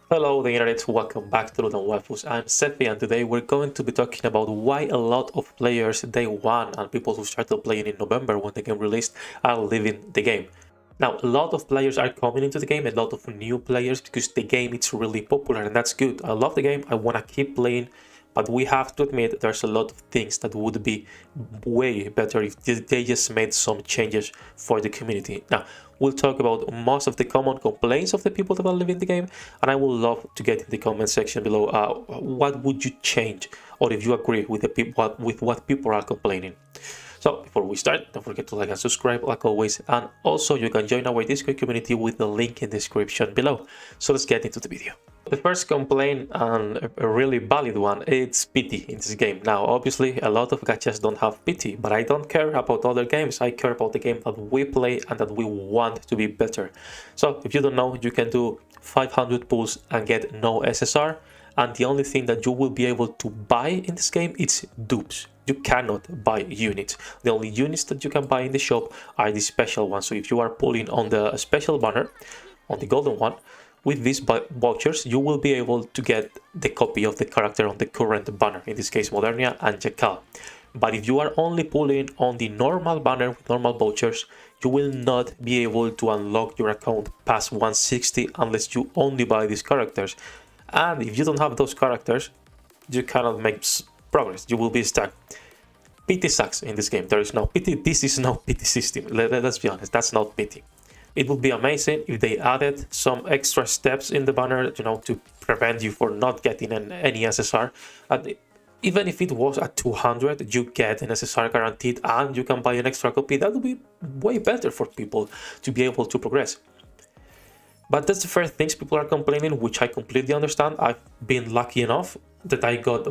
Hello the internet, welcome back to Waifus. I'm Sethi and today we're going to be talking about why a lot of players day one and people who started playing in November when the game released are leaving the game. Now, a lot of players are coming into the game, a lot of new players because the game is really popular and that's good. I love the game, I want to keep playing, but we have to admit there's a lot of things that would be way better if they just made some changes for the community. Now, we'll talk about most of the common complaints of the people that are living the game, and I would love to get in the comment section below what would you change, or if you agree with what people are complaining. So before we start, don't forget to like and subscribe like always, and also you can join our Discord community with the link in the description below. So let's get into the video. The first complaint, and a really valid one, it's pity in this game. Now obviously a lot of gachas don't have pity, but I don't care about other games. I care about the game that we play and that we want to be better. So if you don't know, you can do 500 pulls and get no SSR, and the only thing that you will be able to buy in this game is dupes. You cannot buy units. The only units that you can buy in the shop are the special ones. So if you are pulling on the special banner, on the golden one, with these vouchers, you will be able to get the copy of the character on the current banner, in this case Modernia and Jackal. But if you are only pulling on the normal banner with normal vouchers, you will not be able to unlock your account past 160 unless you only buy these characters. And if you don't have those characters, you cannot make progress. You will be stuck. Pity sucks in this game. There is no pity. This is no pity system. Let's be honest, that's not pity. It would be amazing if they added some extra steps in the banner, to prevent you from not getting any SSR. And even if it was at 200, you get an SSR guaranteed and you can buy an extra copy. That would be way better for people to be able to progress. But that's the first things people are complaining, which I completely understand. I've been lucky enough that I got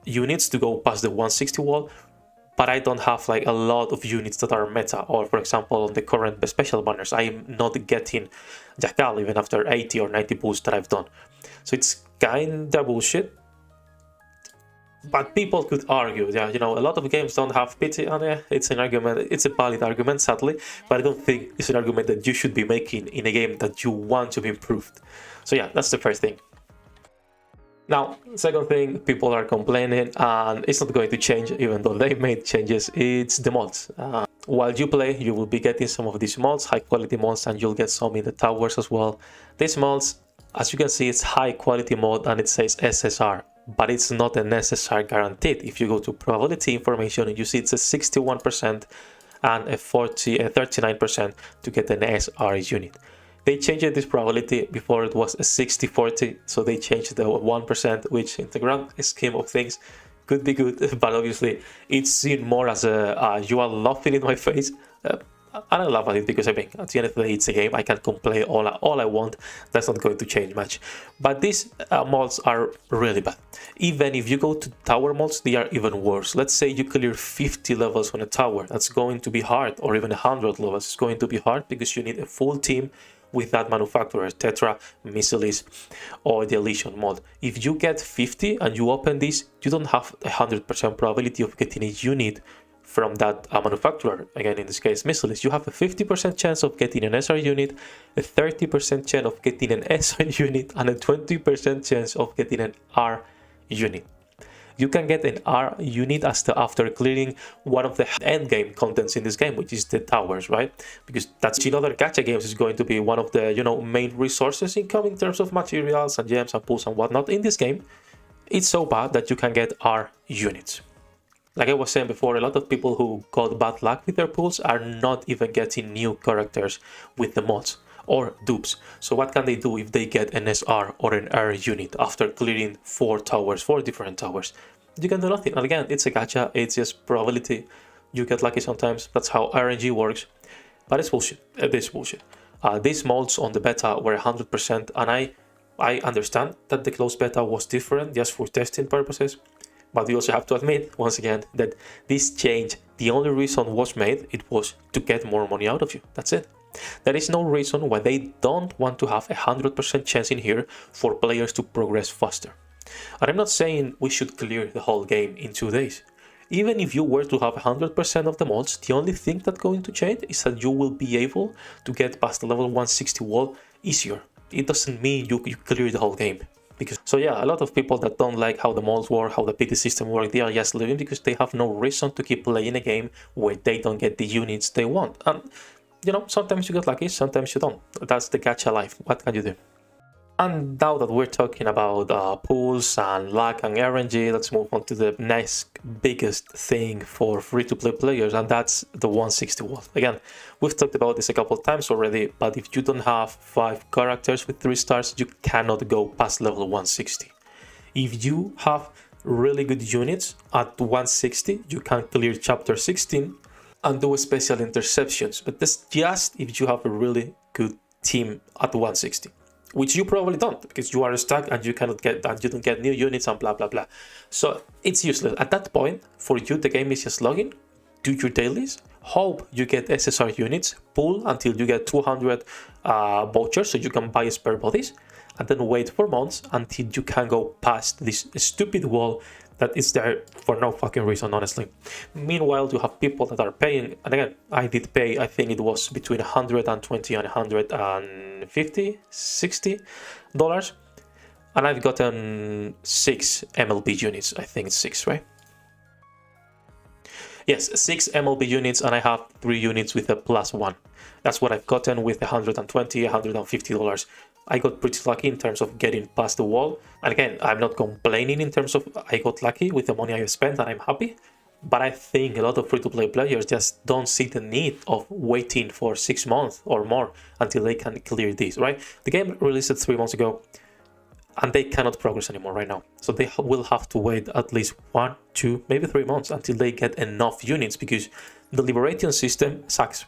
units to go past the 160 wall, but I don't have like a lot of units that are meta, or for example on the current special banners I'm not getting Jackal even after 80 or 90 pulls that I've done. So it's kinda bullshit. But people could argue, a lot of games don't have pity, and it's an argument, it's a valid argument, sadly, but I don't think it's an argument that you should be making in a game that you want to be improved. So yeah, that's the first thing. Now, second thing, people are complaining, and it's not going to change even though they made changes, it's the mods. While you play, you will be getting some of these mods, high quality mods, and you'll get some in the towers as well. These mods, as you can see, it's high quality mod and it says SSR. But it's not an SSR guaranteed. If you go to probability information, you see it's a 61% and a 39% to get an SR unit. They changed this probability. Before it was a 60-40, so they changed the 1%, which in the grand scheme of things could be good, but obviously it's seen more as a you are laughing in my face. And I laugh at it because I mean, at the end of the day, it's a game. I can complain all I want. That's not going to change much. But these mods are really bad. Even if you go to tower mods, they are even worse. Let's say you clear 50 levels on a tower. That's going to be hard, or even 100 levels. It's going to be hard because you need a full team with that manufacturer, Tetra, Missilis, or the Elysian mod. If you get 50 and you open this, you don't have 100% probability of getting a unit from that manufacturer. Again, in this case Missilis, you have a 50% chance of getting an SR unit, a 30% chance of getting an SR unit, and a 20% chance of getting an R unit. You can get an R unit after clearing one of the end game contents in this game, which is the towers, right? Because that's in other gacha games is going to be one of the main resources income in terms of materials and gems and pulls and whatnot. In this game, it's so bad that you can get R units. Like I was saying before, a lot of people who got bad luck with their pulls are not even getting new characters with the mods or dupes. So what can they do if they get an SR or an R unit after clearing 4 different towers? You can do nothing. And again, it's a gacha, it's just probability. You get lucky sometimes. That's how RNG works. But it's bullshit. It is bullshit. These mods on the beta were 100%, and I understand that the closed beta was different just for testing purposes. But we also have to admit, once again, that this change, the only reason was made, it was to get more money out of you. That's it. There is no reason why they don't want to have 100% chance in here for players to progress faster. And I'm not saying we should clear the whole game in 2 days. Even if you were to have 100% of the mods, the only thing that's going to change is that you will be able to get past the level 160 wall easier. it doesn't mean you clear the whole game. So yeah, a lot of people that don't like how the mods work, how the pity system works, they are just leaving because they have no reason to keep playing a game where they don't get the units they want. And you know, sometimes you get lucky, sometimes you don't. That's the gacha life. What can you do? And now that we're talking about pools and luck and RNG, let's move on to the next biggest thing for free-to-play players, and that's the 160 wall. Again, we've talked about this a couple of times already, but if you don't have 5 characters with 3 stars, you cannot go past level 160. If you have really good units at 160, you can clear chapter 16 and do special interceptions, but that's just if you have a really good team at 160. Which you probably don't, because you are stuck and you cannot get that, you don't get new units and blah blah blah. So it's useless. At that point, for you, the game is just login, do your dailies, hope you get SSR units, pull until you get 200 vouchers so you can buy spare bodies, and then wait for months until you can go past this stupid wall that is there for no fucking reason, honestly. Meanwhile, you have people that are paying, and again, I did pay, I think it was between 120 and 150, $60, and I've gotten 6 MLB units. I think it's 6, right? Yes, 6 MLB units, and I have 3 units with a +1. That's what I've gotten with $120, $150. I got pretty lucky in terms of getting past the wall. And again, I'm not complaining in terms of I got lucky with the money I spent and I'm happy. But I think a lot of free-to-play players just don't see the need of waiting for 6 months or more until they can clear this, right? The game released 3 months ago and they cannot progress anymore right now. So they will have to wait at least 1, 2, maybe 3 months until they get enough units, because the liberation system sucks.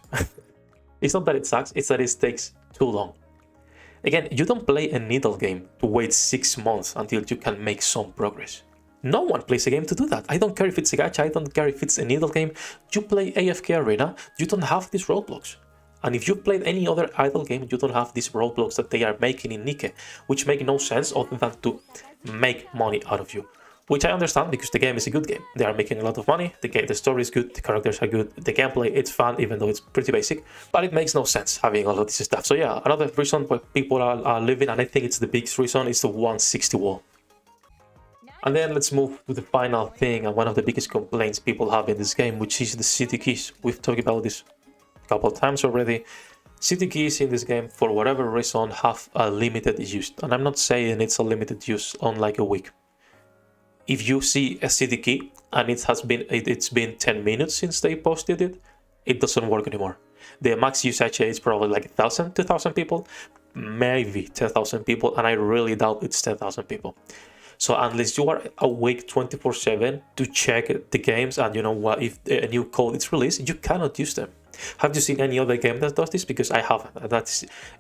It's not that it sucks, it's that it takes too long. Again, you don't play a needle game to wait 6 months until you can make some progress. No one plays a game to do that. I don't care if it's a gacha, I don't care if it's a needle game. You play AFK Arena, you don't have these roadblocks. And if you've played any other idle game, you don't have these roadblocks that they are making in NIKKE, which make no sense other than to make money out of you. Which I understand, because the game is a good game. They are making a lot of money, the story is good, the characters are good, the gameplay, it's fun, even though it's pretty basic. But it makes no sense having all of this stuff. So yeah, another reason why people are living, and I think it's the biggest reason, is the 160 wall. And then let's move to the final thing, and one of the biggest complaints people have in this game, which is the city keys. We've talked about this a couple of times already. City keys in this game, for whatever reason, have a limited use. And I'm not saying it's a limited use on like a week. If you see a city key and it's been 10 minutes since they posted it, it doesn't work anymore. The max usage is probably like 1,000, 2,000 people, maybe 10,000 people, and I really doubt it's 10,000 people. So unless you are awake 24/7 to check the games and you know what, if a new code is released, you cannot use them. Have you seen any other game that does this? Because I haven't.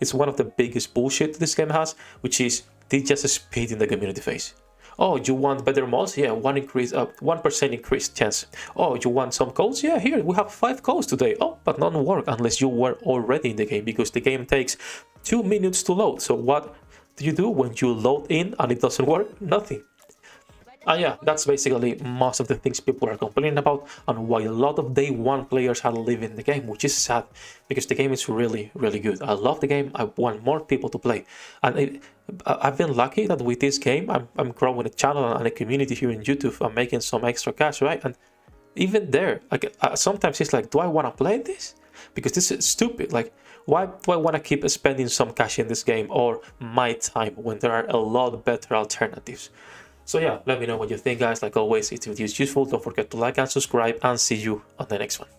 It's one of the biggest bullshit this game has, which is they just spit in the community face. Oh, you want better mods? Yeah, 1% increased chance. Oh, you want some codes? Yeah, here, we have 5 codes today. Oh, but none work unless you were already in the game, because the game takes 2 minutes to load. So what do you do when you load in and it doesn't work? Nothing. And yeah, that's basically most of the things people are complaining about, and why a lot of day 1 players are leaving the game, which is sad, because the game is really, really good. I love the game, I want more people to play. And I've been lucky that with this game, I'm growing a channel and a community here in YouTube. I'm making some extra cash, right? And even there, like sometimes it's like, do I want to play this? Because this is stupid. Like, why do I want to keep spending some cash in this game or my time when there are a lot better alternatives? So yeah, let me know what you think, guys. Like always, if the video is useful, don't forget to like and subscribe, and see you on the next one.